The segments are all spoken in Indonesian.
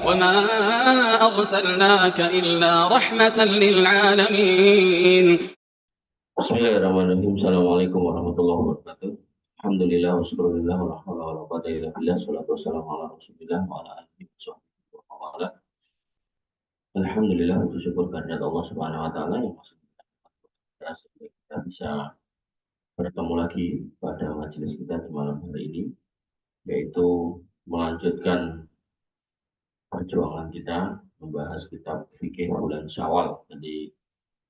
وما أرسلناك إلا رحمة للعالمين. Bismillahirrahmanirrahim. Assalamualaikum warahmatullahi wabarakatuh. Alhamdulillah wassallallahu ala wa la quwwata illa billah. Shalatu wassalamu ala Rasulillah wa ala alihi wa wala. Alhamdulillah, bersyukur kehadirat Allah Subhanahu wa taala yang masih kita sehingga kita bisa bertemu lagi pada majelis kita di malam hari ini, yaitu melanjutkan perjuangan kita membahas kitab fikih bulan Syawal. Jadi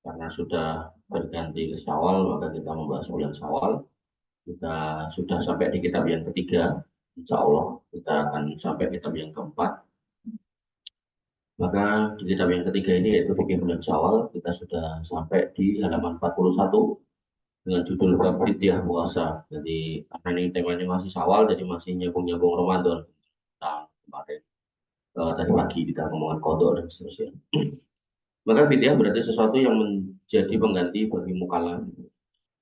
karena sudah berganti ke Syawal, maka kita membahas bulan Syawal. Kita sudah sampai di kitab yang ketiga, insya Allah kita akan sampai kitab yang keempat. Maka di kitab yang ketiga ini, yaitu fikih bulan Syawal, kita sudah sampai di halaman 41 dengan judul bab fidyah puasa. Jadi karena ini temanya masih Syawal, jadi masih nyambung-nyambung Ramadan. Nah, kemarin tadi pagi kita ngomongin kodok dan seterusnya. Maka fidyah berarti sesuatu yang menjadi pengganti bagi mukallaf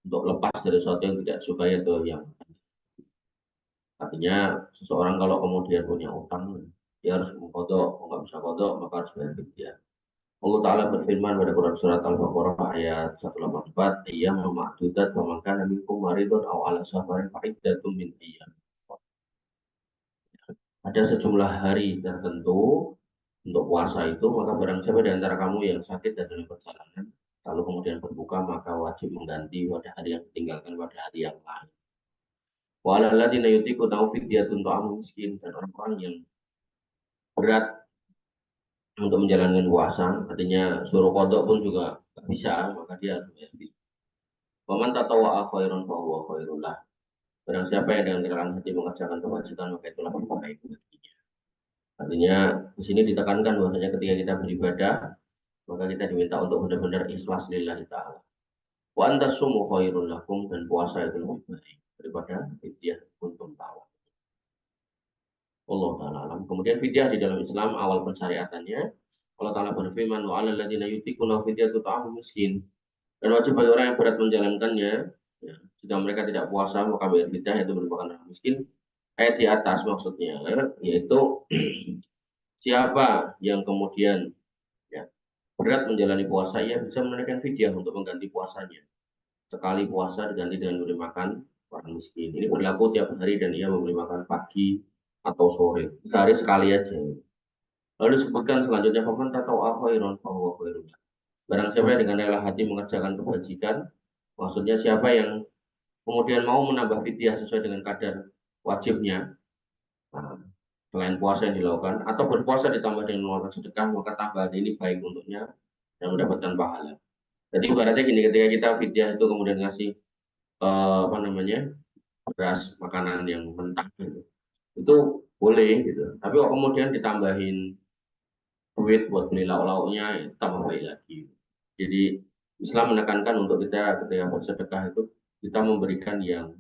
untuk lepas dari sesuatu yang tidak sukai atau yang artinya seseorang kalau kemudian punya utang, dia harus mengkodok, nggak bisa kodok maka harus bayar fidyah. Allah Ta'ala berfirman pada Quran Surat Al-Baqarah ayat 184, Ayyam ma'dudat wa man kana minkum maridun aw ala safarin fa'iddatun min ayyam. Ada sejumlah hari tertentu untuk puasa itu, maka barang siapa di antara kamu yang sakit dan dalam perjalanan, lalu kemudian berbuka, maka wajib mengganti pada hari yang ditinggalkan pada hari yang lain. Wa 'alal ladzina yutiquna fidyatun ta'amu miskin, dan orang-orang yang berat untuk menjalankan puasa, artinya suruh kodok pun juga nggak bisa, maka dia harus bayar fidyah. Waman tatawwa'a khairan fa huwa khairul lah. Barang siapa yang dengan kerelaan hati mengerjakan kewajiban, maka itulah lebih baik baginya. Artinya di sini ditekankan bahwasanya ketika kita beribadah, maka kita diminta untuk benar-benar ikhlas lillahi ta'ala. Wa antasumu khairul lakum, dan puasa itu lebih baik daripada fidyah kuntum ta'ala. Allah Ta'ala alam. Kemudian fidyah di dalam Islam awal pensyariatannya, Allah Ta'ala berfirman, wa 'alal ladzina yutiquna fidyatun ta'amu miskin. Dan wajib bagi orang yang berat menjalankannya, ya, jika mereka tidak puasa maka bayar fidyah, itu merupakan orang miskin. Ayat di atas maksudnya, yaitu siapa yang kemudian ya, berat menjalani puasa, ia bisa menunaikan fidyah untuk mengganti puasanya. Sekali puasa diganti dengan memberi makan orang miskin. Ini berlaku tiap hari dan ia memberi makan pagi atau sore. Sehari sekali aja. Lalu disebutkan selanjutnya, faman tatawwa'a khairan fa huwa khairun. Barang siapa yang dengan rela hati mengerjakan kebajikan, maksudnya siapa yang kemudian mau menambah fidyah sesuai dengan kadar wajibnya, nah, selain puasa yang dilakukan, atau berpuasa ditambah dengan mengeluarkan sedekah, maka tambahan ini baik untuknya dan mendapatkan pahala. Jadi ibaratnya gini, ketika kita fidyah itu kemudian ngasih apa namanya beras makanan yang mentah gitu, itu boleh gitu. Tapi kalau kemudian ditambahin duit buat beli lauk-lauknya, ya tambah baik lagi. Jadi Islam menekankan untuk kita ketika bersedekah itu kita memberikan yang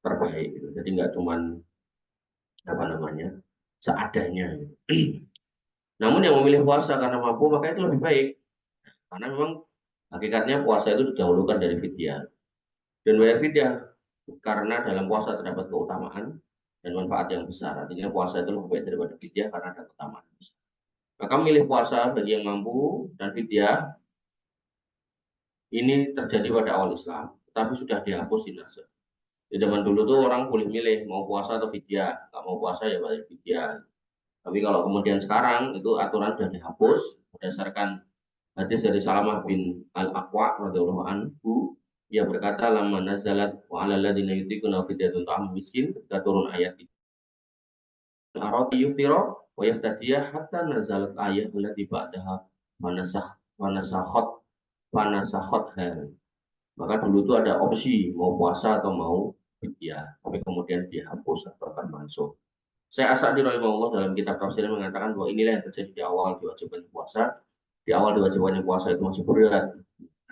terbaik gitu. Jadi nggak cuman apa namanya seadanya gitu. Namun yang memilih puasa karena mampu, maka itu lebih baik, karena memang hakikatnya puasa itu didahulukan dari fidyah. Dan bayar fidyah karena dalam puasa terdapat keutamaan dan manfaat yang besar. Artinya puasa itu lebih baik daripada fidyah karena ada keutamaan besar. Maka milih puasa bagi yang mampu dan fidyah ini terjadi pada awal Islam, tapi sudah dihapus di Nasr. Di zaman dulu tuh orang boleh milih mau puasa atau fidyah, nggak mau puasa ya bayar fidyah. Tapi kalau kemudian sekarang itu aturan sudah dihapus berdasarkan hadis dari Salamah bin Al-Aqwa radhiyallahu anhu. Ia berkata, lamma nazalat wa 'alal ladzina yutiquna fidyatun ta'amu miskin, ketika turun ayat itu. Arati yuftira wa yaftadiyah hatta nazalat ayat allati ba'daha manasakhat manasakhat. Maka dulu itu ada opsi mau puasa atau mau fidyah, tapi kemudian dihapus atau akan masuk. Saya Asadi rahimahullah dalam kitab tafsir mengatakan bahwa inilah yang terjadi di awal diwajibkan puasa. Di awal diwajibkannya puasa itu masih berat,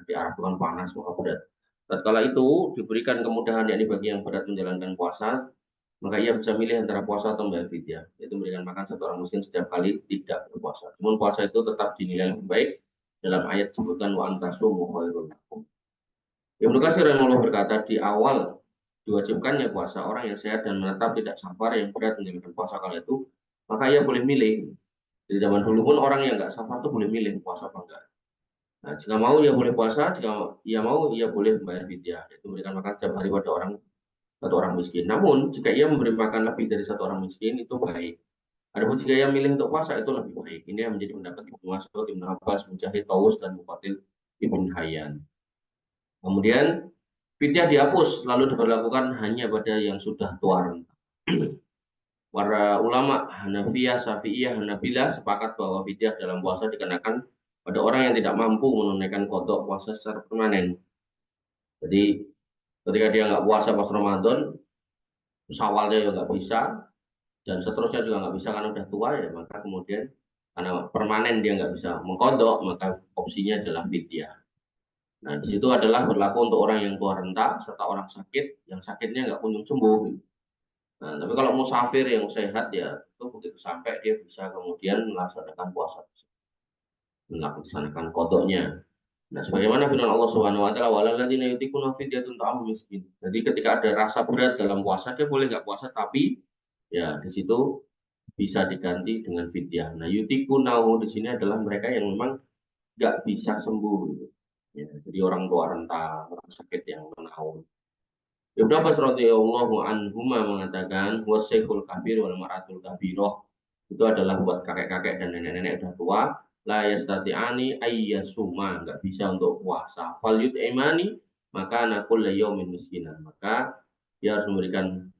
di arah Tuhan panas maka berat. Tatkala itu diberikan kemudahan yakni bagi yang berat menjalankan puasa, maka ia bisa milih antara puasa atau membayar fidyah, yaitu memberikan makan satu orang muslim setiap kali tidak berpuasa. Namun puasa itu tetap dinilai lebih baik dalam ayat disebutkan wa antasumu khairul lakum. Ibnu Katsir rahimahullah berkata, di awal diwajibkannya puasa, orang yang sehat dan menetap tidak sabar yang berat menjalankan puasa kala itu, maka ia boleh milih Di zaman dulu pun orang yang nggak safar tuh boleh milih puasa apa enggak. Nah, jika mau ya boleh puasa, jika ia mau ia boleh membayar fidyah, yaitu memberikan makan setiap hari pada satu orang miskin. Namun jika ia memberi makan lebih dari satu orang miskin itu baik. Adapun jika ia milih untuk puasa itu lebih baik. Ini yang menjadi pendapat Ibnu Mas'ud, Ibnu Abbas, Mujahid, Tawus, dan Muqatil Ibn Hayyan. Kemudian fidyah dihapus lalu diberlakukan hanya pada yang sudah tua renta. Para ulama Hanafiyah, Syafi'iyah, Hanabilah sepakat bahwa fidyah dalam puasa dikenakan pada orang yang tidak mampu menunaikan qada puasa secara permanen. Jadi ketika dia nggak puasa pas Ramadan, Syawalnya ya nggak bisa, dan seterusnya juga nggak bisa karena udah tua ya, maka kemudian karena permanen dia nggak bisa mengkodok, maka opsinya adalah fidyah. Nah, di situ adalah berlaku untuk orang yang tua renta serta orang sakit yang sakitnya nggak kunjung sembuh. Nah, tapi kalau musafir yang sehat ya itu begitu sampai dia bisa kemudian melaksanakan puasa, melaksanakan kodoknya. Nah, sebagaimana firman Allah Subhanahu wa taala, walal ladzina yutiquna fidyatun ta'amul miskin. Jadi ketika ada rasa berat dalam puasa, dia boleh nggak puasa, tapi ya di situ bisa diganti dengan fidyah. Nah, yutiqunahu di sini adalah mereka yang memang nggak bisa sembuh, gitu. Ya, jadi orang tua renta, orang sakit yang menaun. Ibnu Abbas radhiyallahu anhuma mengatakan, wasaikhul kabir wal maratul kabiroh, itu adalah buat kakek-kakek dan nenek-nenek udah tua, la yastati'ani ayyasuma, nggak bisa untuk puasa. Fal yut'imani, maka nakul yaumin miskinan. Maka dia harus memberikan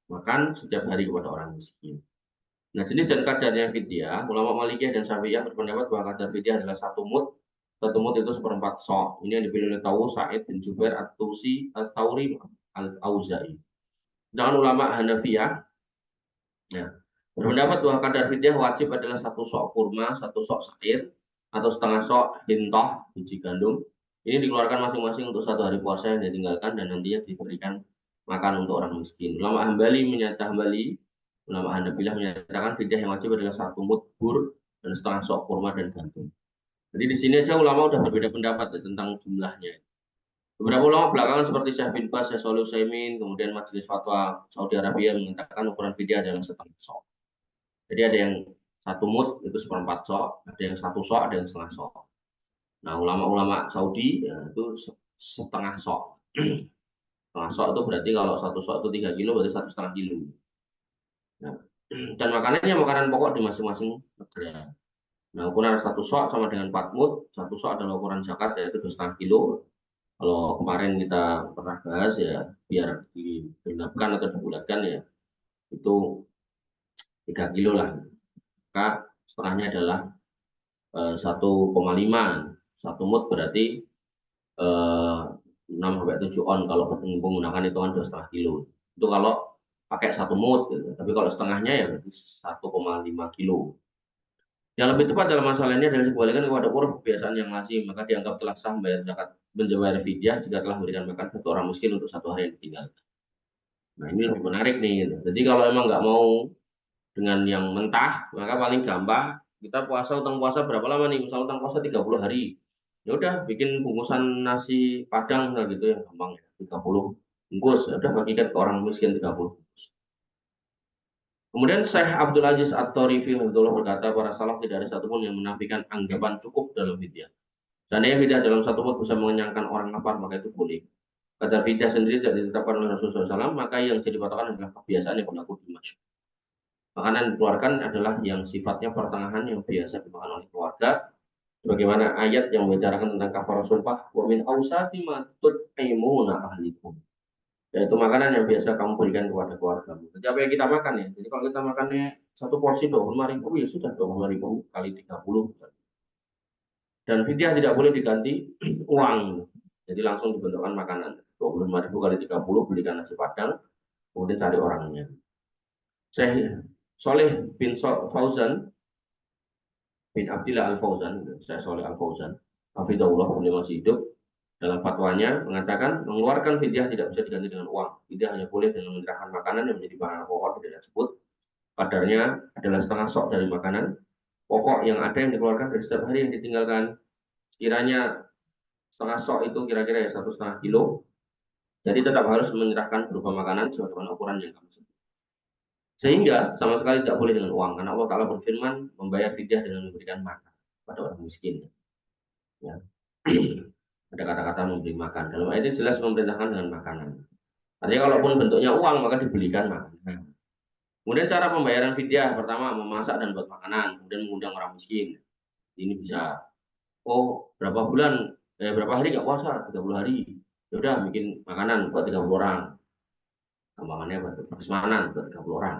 makan setiap hari kepada orang miskin. Nah, jenis dan kadarnya fidyah, ulama Malikiyah dan Syafi'iyah berpendapat bahwa kadar fidyah adalah satu mud. Satu mud itu seperempat sok. Ini yang dipilih oleh Tawus, Sa'id bin Jubair, At-Tusi, Al-Thawri, Al-Auza'i. Sedangkan ulama Hanafiyah, ya, berpendapat bahwa kadar fidyah wajib adalah satu sok kurma, satu sok sa'ir, atau setengah sok hintoh, biji gandum. Ini dikeluarkan masing-masing untuk satu hari puasa yang ditinggalkan dan nantinya diberikan makan untuk orang miskin. Ulama Hanabilah menyatakan fidyah yang wajib adalah satu mud bur dan setengah sok kurma dan gandum. Jadi di sini aja ulama udah berbeda pendapat tentang jumlahnya. Beberapa ulama belakangan seperti Syekh bin Baz, Syekh Shalih Utsaimin, kemudian Majelis Fatwa Saudi Arabia mengatakan ukuran fidyah adalah setengah sok. Jadi ada yang satu mud itu seperempat sok, ada yang satu sok, ada yang setengah sok. Nah, ulama-ulama Saudi ya, itu setengah sok. Setengah sok itu berarti kalau satu sok itu 3 kilo, berarti 1,5 kilo. Nah, dan makanannya makanan pokok di masing-masing negara. Nah, ukuran satu sok sama dengan 4 mud. Satu sok adalah ukuran zakat, yaitu 2,5 kilo. Kalau kemarin kita pernah bahas ya, biar digenapkan atau dibulatkan ya, itu 3 kilo lah. Maka setengahnya adalah 1,5. Satu mud berarti 6 sampai 7 on kalau menggunakan hitungan 2,5 kilo. Itu kalau pakai satu mud gitu. Tapi kalau setengahnya ya berarti 1,5 kilo. Yang lebih tepat dalam masalah ini adalah dikembalikan kepada uruf kebiasaan yang lazim, maka dianggap telah sah membayar zakat, membayar fidyah jika telah memberikan makan satu orang miskin untuk satu hari yang ditinggalkan. Nah, ini lebih menarik nih, gitu. Jadi kalau emang nggak mau dengan yang mentah, maka paling gampang kita puasa, utang puasa berapa lama nih? Misal utang puasa 30 hari. Ya udah bikin bungkusan nasi Padang lah gitu, yang gampang ya, 30 bungkus. Ya udah bagikan ke orang miskin 30 bungkus. Kemudian Syekh Abdul Aziz At-Tharifi berkata, para salaf tidak ada satupun yang menafikan anggapan cukup dalam fidyah. Seandainya fidyah dalam satu mud bisa mengenyangkan orang lapar, maka itu boleh. Kata fidyah sendiri tidak ditetapkan oleh Rasulullah SAW, maka yang jadi patokan adalah kebiasaan yang berlaku di masyarakat. Makanan yang dikeluarkan adalah yang sifatnya pertengahan yang biasa dimakan oleh keluarga. Sebagaimana ayat yang membicarakan tentang kafarah sumpah, wa min awsati ma tut'imuna ahlikum. Yaitu makanan yang biasa kamu berikan kepada keluargamu. Jadi apa yang kita makan ya? Jadi kalau kita makannya satu porsi 25.000 ya sudah 25.000 kali 30. Dan fidyah tidak boleh diganti uang. Jadi langsung dibentukkan makanan. 25.000 kali 30 belikan nasi padang, kemudian cari orangnya. Syekh Soleh bin Fauzan bin Abdillah Al-Fauzan, Syekh Soleh Al-Fauzan, hafizahullah, beliau masih hidup, dalam fatwanya mengatakan mengeluarkan fidyah tidak bisa diganti dengan uang. Fidyah hanya boleh dengan menyerahkan makanan yang menjadi bahan pokok tidak disebut. Kadarnya adalah setengah sok dari makanan pokok yang ada yang dikeluarkan dari setiap hari yang ditinggalkan. Sekiranya setengah sok itu kira-kira ya 1,5 kilo. Jadi tetap harus menyerahkan berupa makanan sebagaimana ukuran yang kamu sebut. Sehingga sama sekali tidak boleh dengan uang, karena Allah Ta'ala berfirman membayar fidyah dengan memberikan makan pada orang miskin. Ya. Ada kata-kata memberi makan. Dalam ayat ini jelas memerintahkan dengan makanan. Artinya kalaupun bentuknya uang maka dibelikan makanan. Kemudian cara pembayaran fidyah pertama memasak dan buat makanan, kemudian mengundang orang miskin. Ini bisa. Oh, berapa hari nggak puasa? 30 hari. Ya udah bikin makanan buat 30 orang. Tambahannya apa? Prasmanan buat 30 orang.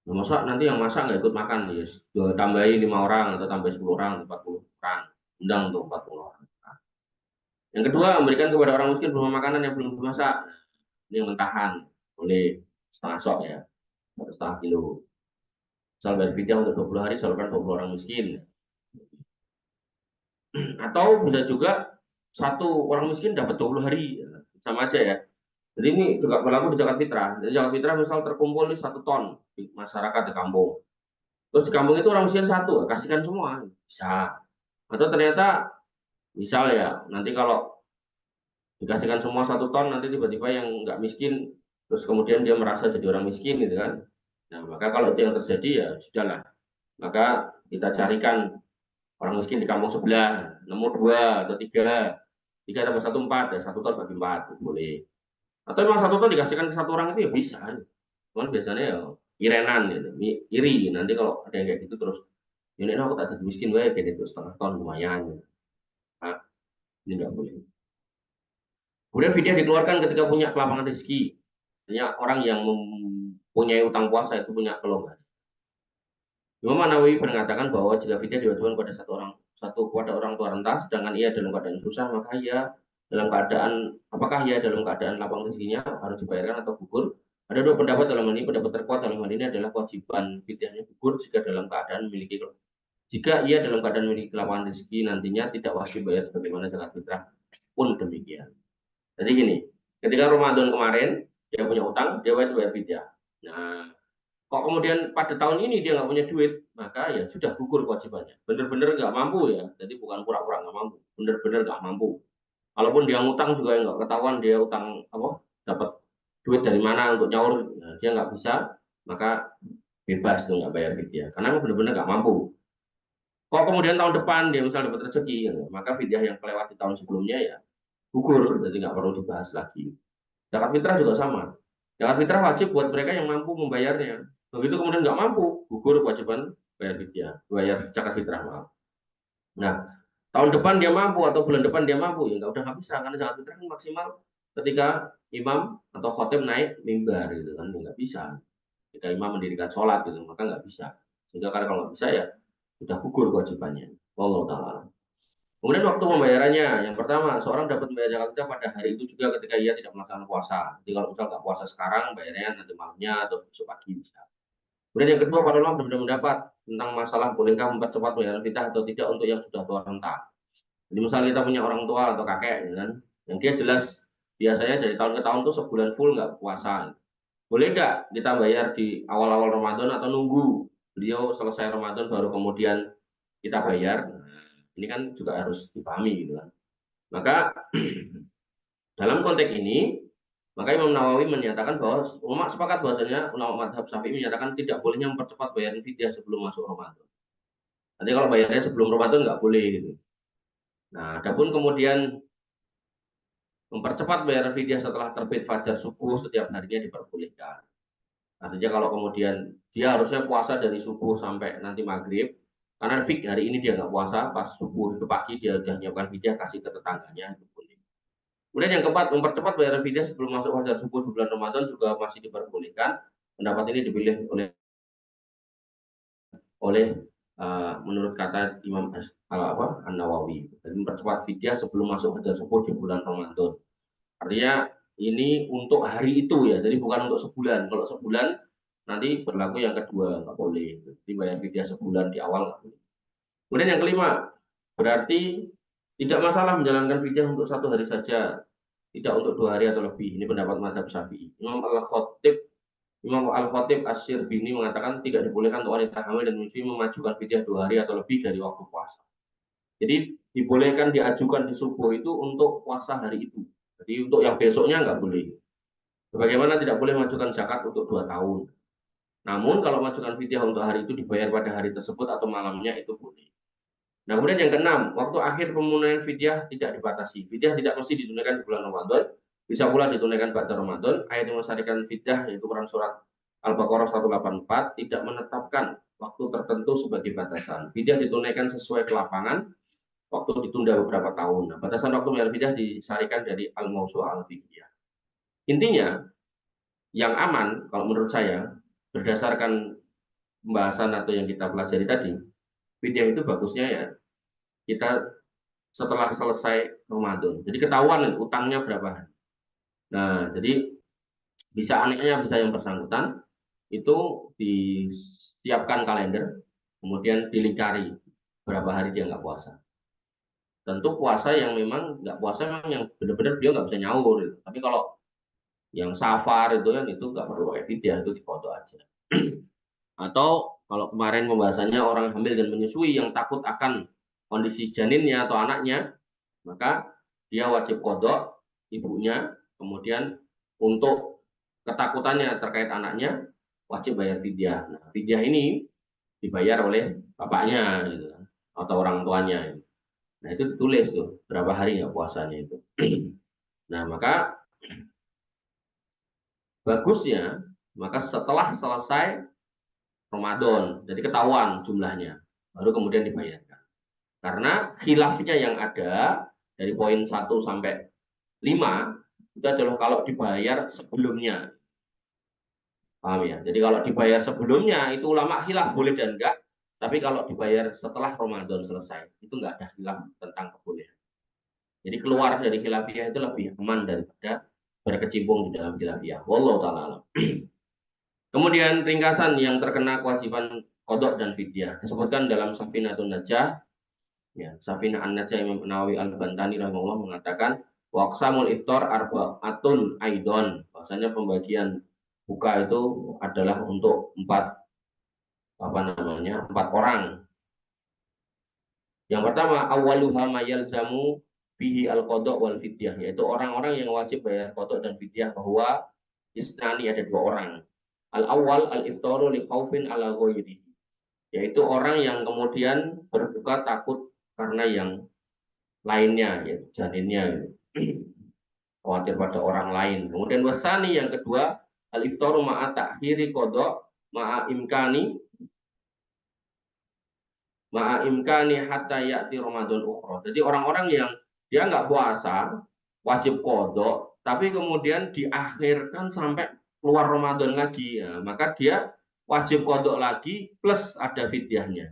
Nah, masa nanti yang masak nggak ikut makan, yes. Tambahin 5 orang atau tambah 10 orang, 40 orang. Undang untuk 40 orang. Yang kedua, memberikan kepada orang miskin berupa makanan yang belum dimasak. Ini yang mentahan. Boleh setengah sok ya. 1,5 kilo. Misal bayar fidyah untuk 20 hari, salurkan 20 orang miskin. Atau bisa juga satu orang miskin dapat 20 hari. Sama aja ya. Jadi ini juga berlaku di zakat fitrah. Jadi zakat fitrah misal terkumpul nih 1 ton di masyarakat di kampung. Terus di kampung itu orang miskin 1, kasihkan semua. Bisa. Atau ternyata misal ya, nanti kalau dikasihkan semua 1 ton, nanti tiba-tiba yang nggak miskin, terus kemudian dia merasa jadi orang miskin gitu kan. Nah, maka kalau itu yang terjadi ya sudahlah. Maka kita carikan orang miskin di kampung sebelah, nemu 2 atau 3. 3 tambah 1 4, ya 1 ton bagi 4, boleh. Atau memang 1 ton dikasihkan ke 1 orang itu ya bisa. Cuman biasanya ya irenan gitu, iri. Nanti kalau ada yang kayak gitu terus, ini aku tak jadi miskin, gue kayak itu 1,5 ton lumayan. Nah, ini nggak boleh. Kemudian fidyah dikeluarkan ketika punya kelapangan rezeki. Artinya orang yang mempunyai utang puasa itu punya kelonggaran. Imam Nawawi mengatakan bahwa jika fidyah diwajibkan pada kepada orang tua renta, sedangkan ia dalam keadaan susah, maka apakah ia dalam keadaan lapang rezekinya harus dibayarkan atau gugur? Ada 2 pendapat dalam hal ini. Pendapat terkuat dalam hal ini adalah kewajiban fidyahnya gugur jika ia dalam keadaan memiliki kelapangan rezeki, nantinya tidak wajib bayar sebagaimana zakat fitrah pun demikian. Jadi gini, ketika Ramadan kemarin dia punya utang, dia wajib bayar fidyah. Nah, kok kemudian pada tahun ini dia nggak punya duit, maka ya sudah gugur kewajibannya. Benar-benar nggak mampu ya, jadi bukan pura-pura nggak mampu, benar-benar nggak mampu. Kalaupun dia ngutang juga nggak ketahuan dia utang apa, dapat duit dari mana untuk nyaur, nah, dia nggak bisa, maka bebas tuh nggak bayar fidyah, karena benar-benar nggak mampu. Kok kemudian tahun depan dia misal dapat rezeki, ya, maka fidyah yang kelewat di tahun sebelumnya ya gugur, jadi nggak perlu dibahas lagi. Zakat fitrah juga sama. Zakat fitrah wajib buat mereka yang mampu membayarnya. Begitu kemudian nggak mampu, gugur kewajiban bayar fidyah, bayar zakat fitrah, maaf. Nah, tahun depan dia mampu atau bulan depan dia mampu, ya udah nggak bisa, karena zakat fitrah maksimal ketika imam atau khotib naik mimbar gitu kan, nggak bisa. Ketika imam mendirikan sholat gitu, maka nggak bisa. Sehingga karena kalau nggak bisa ya sudah gugur kewajibannya. Wallahu ta'ala. Kemudian waktu pembayarannya, yang pertama, seorang dapat membayar zakat fitrah pada hari itu juga ketika ia tidak melaksanakan puasa. Jadi kalau misal nggak puasa sekarang, bayarnya nanti malamnya atau besok pagi bisa. Kemudian yang kedua, para ulama benar-benar mendapat tentang masalah bolehkah mempercepat pembayaran fitrah atau tidak untuk yang sudah tua renta. Jadi misalnya kita punya orang tua atau kakek, gitu kan, yang dia jelas biasanya dari tahun ke tahun tuh sebulan full nggak puasa. Boleh nggak kita bayar di awal-awal Ramadan atau nunggu beliau selesai Ramadan baru kemudian kita bayar? Ini kan juga harus dipahami gitu kan. Maka dalam konteks ini, maka Imam Nawawi menyatakan bahwa ulama sepakat bahwasanya ulama mazhab Syafi'i menyatakan tidak bolehnya mempercepat bayaran fidyah sebelum masuk Ramadan. Nanti kalau bayarnya sebelum Ramadan nggak boleh gitu. Nah, adapun kemudian mempercepat bayaran fidyah setelah terbit fajar subuh setiap harinya diperbolehkan. Artinya kalau kemudian dia harusnya puasa dari subuh sampai nanti maghrib, karena fix hari ini dia nggak puasa, pas subuh ke pagi dia sudah menyiapkan fidyah kasih ke tetangganya, itu boleh. Kemudian yang keempat, mempercepat bayaran fidyah sebelum masuk fajar subuh di bulan Ramadan juga masih diperbolehkan. Pendapat ini dipilih oleh menurut kata Imam An-Nawawi. Jadi mempercepat fidyah sebelum masuk fajar subuh di bulan Ramadan. Artinya ini untuk hari itu ya, jadi bukan untuk sebulan. Kalau sebulan nanti berlaku yang kedua, nggak boleh. Jadi bayar fidyah sebulan di awal nggak boleh. Kemudian yang kelima, berarti tidak masalah menjalankan fidyah untuk 1 hari saja, tidak untuk 2 hari atau lebih. Ini pendapat mazhab Syafi'i. Imam Al-Khatib Asy-Syirbini mengatakan tidak dibolehkan untuk wanita hamil dan menyusui memajukan fidyah 2 hari atau lebih dari waktu puasa. Jadi dibolehkan diajukan di subuh itu untuk puasa hari itu. Jadi untuk yang besoknya nggak boleh. Bagaimana tidak boleh mengajukan zakat untuk 2 tahun. Namun kalau mengajukan fidyah untuk hari itu dibayar pada hari tersebut atau malamnya itu boleh. Nah, kemudian yang keenam, waktu akhir pemungutan fidyah tidak dibatasi. Fidyah tidak mesti ditunaikan di bulan Ramadan, bisa pula ditunaikan pada Ramadan. Ayat yang mensyariatkan fidyah yaitu Quran surat Al-Baqarah 184 tidak menetapkan waktu tertentu sebagai batasan. Fidyah ditunaikan sesuai kelapangan, waktu ditunda beberapa tahun. Nah, batasan waktu membayar fidyah disarikan dari Al-Mawsu'ah Al-Fiqhiyah. Intinya, yang aman kalau menurut saya berdasarkan pembahasan atau yang kita pelajari tadi, fidyah itu bagusnya ya kita setelah selesai Ramadan. Jadi ketahuan utangnya berapa hari. Nah, jadi bisa anehnya bisa yang bersangkutan itu disiapkan kalender, kemudian dilingkari berapa hari dia nggak puasa. Tentu puasa yang memang nggak puasa memang yang benar-benar dia nggak bisa nyaur. Gitu. Tapi kalau yang safar itu kan itu nggak perlu fidyah, itu dipoto aja. Atau kalau kemarin pembahasannya orang hamil dan menyusui yang takut akan kondisi janinnya atau anaknya, maka dia wajib kodok ibunya, kemudian untuk ketakutannya terkait anaknya wajib bayar fidyah. Nah, fidyah ini dibayar oleh bapaknya gitu, atau orang tuanya. Nah, itu ditulis tuh berapa hari nggak puasanya itu. Nah, maka bagusnya maka setelah selesai Ramadan, jadi ketahuan jumlahnya, baru kemudian dibayarkan. Karena khilafnya yang ada dari poin 1 sampai 5 itu adalah kalau dibayar sebelumnya. Paham ya? Jadi kalau dibayar sebelumnya itu ulama khilaf boleh dan enggak. Tapi kalau dibayar setelah Ramadan selesai itu enggak ada khilaf tentang kebolehan. Jadi keluar dari khilafiyah itu lebih aman daripada berkecimpung di dalam khilafiyah. Wallahu taala alam. Kemudian ringkasan yang terkena kewajiban kodok dan fidyah disebutkan dalam Safinatun Najah. Ya, Safinah An-Najah Imam Nawawi Al-Bantani rahimahullah mengatakan waqsamul iftar arba'atun aidon. Bahasanya pembagian buka itu adalah untuk empat orang. Yang pertama awaluha mayalzamu bihi al-qada wal fidyah, yaitu orang-orang yang wajib bayar qada dan fidyah bahwa isnani ada dua orang. Al-awwal al-iftaru li khaufin ala ghairihi, yaitu orang yang kemudian berbuka takut karena yang lainnya, yaitu janinnya, khawatir pada orang lain. Kemudian wasani yang kedua al-iftaru ma'a ta'khiri qada ma'a imkani hatta ya'ti Ramadan ukhra. Jadi orang-orang yang dia nggak puasa wajib kodok, tapi kemudian diakhirkan sampai keluar Ramadan lagi, ya, maka dia wajib kodok lagi plus ada fidyahnya.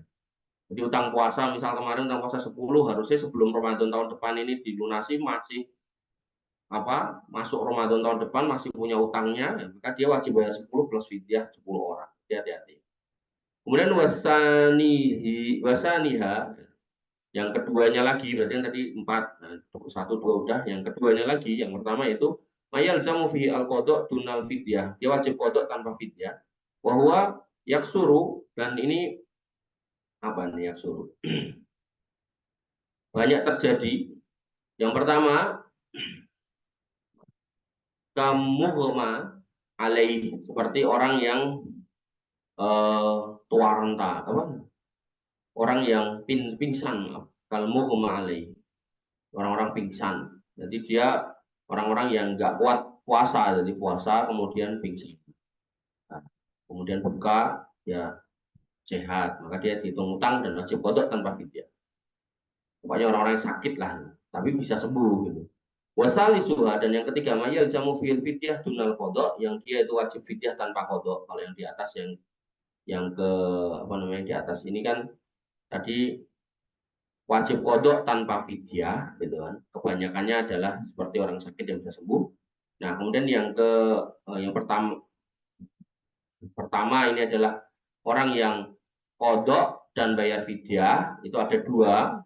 Jadi utang puasa misal kemarin utang puasa 10 harusnya sebelum Ramadan tahun depan ini dilunasi, masih masuk Ramadan tahun depan masih punya utangnya, ya, maka dia wajib bayar 10 plus fidyah 10 orang. Hati-hati. Kemudian wasaniha yang keduanya lagi, berarti yang tadi 4, nah, 1 2 udah, yang keduanya lagi, yang pertama itu mayal jamu fi al qada dunal fidyah. Dia wajib kodok tanpa fidyah. Bahwa yaksuru, dan ini apa nih yaksuru? Banyak terjadi. Yang pertama kamughma alaih, seperti orang yang tua renta, orang yang pingsan, kamughma alaih, orang-orang pingsan. Jadi dia orang-orang yang nggak kuat puasa, jadi puasa kemudian pingsan. Nah, kemudian buka ya sehat, maka dia dihitung utang dan wajib kodok tanpa fidyah. Pokoknya orang-orang yang sakit lah, tapi bisa sembuh gitu. Wasali suha, dan yang ketiga mayal jamu fil fidyah dunal kodok, yang dia itu wajib fidyah tanpa kodok. Kalau yang di atas yang ke di atas ini kan tadi wajib kodok tanpa fidyah gitu kan. Kebanyakannya adalah seperti orang sakit yang bisa sembuh. Nah, kemudian yang pertama ini adalah orang yang kodok dan bayar fidyah, itu ada dua.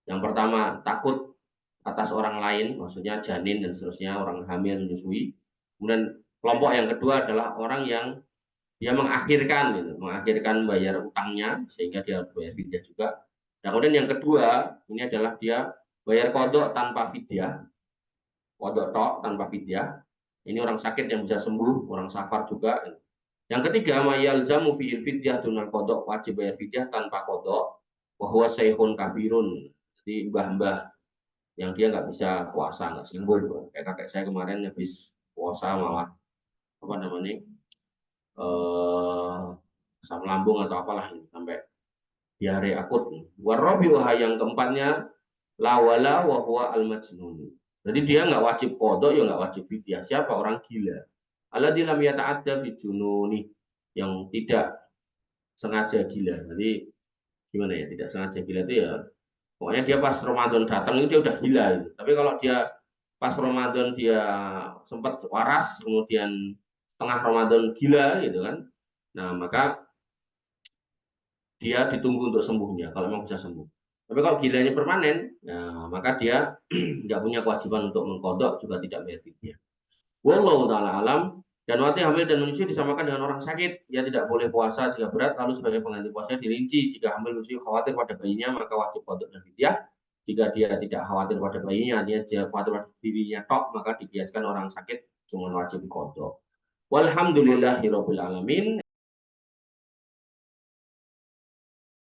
Yang pertama takut atas orang lain, maksudnya janin dan seterusnya, orang hamil menyusui. Kemudian kelompok yang kedua adalah orang yang dia mengakhirkan bayar utangnya sehingga dia bayar fidyah juga. Dan kemudian yang kedua ini adalah dia bayar kodok tanpa fidyah, kodok tok tanpa fidyah. Ini orang sakit yang bisa sembuh, orang safar juga. Yang ketiga, mayalzamu fi'il fidyah dunal qada, wajib bayar fidyah tanpa qada, wa huwa syekhun kabirun. Jadi mbah-mbah yang dia nggak bisa puasa, nggak sembuh. Kayak kakek saya kemarin habis puasa malah apa namanya asam lambung atau apalah ini, sampai diare akut. Warabiuha yang keempatnya lawala wa huwa al majnun. Jadi dia nggak wajib qada, ya nggak wajib fidyah. Siapa? Orang gila. Alladzi lam yata'adda bi jununi, yang tidak sengaja gila. Jadi gimana ya, tidak sengaja gila itu ya pokoknya dia pas Ramadan datang itu dia udah gila itu. Tapi kalau dia pas Ramadan dia sempat waras, kemudian tengah Ramadan gila gitu kan, nah maka dia ditunggu untuk sembuhnya kalau memang bisa sembuh. Tapi kalau gilanya permanen, nah, maka dia nggak punya kewajiban untuk mengkodok, juga tidak bayar fidyah. Wallahu taala alam. Dan wanita hamil dan menyusui disamakan dengan orang sakit. Dia tidak boleh puasa jika berat, lalu sebagai pengganti puasa dirinci. Jika hamil menyusui khawatir pada bayinya, maka wajib kodok dan fidyah. Jika dia tidak khawatir pada bayinya, dia khawatir pada dirinya tok, maka dibiaskan orang sakit cuma wajib kodok. Walhamdulillahirabbil alamin.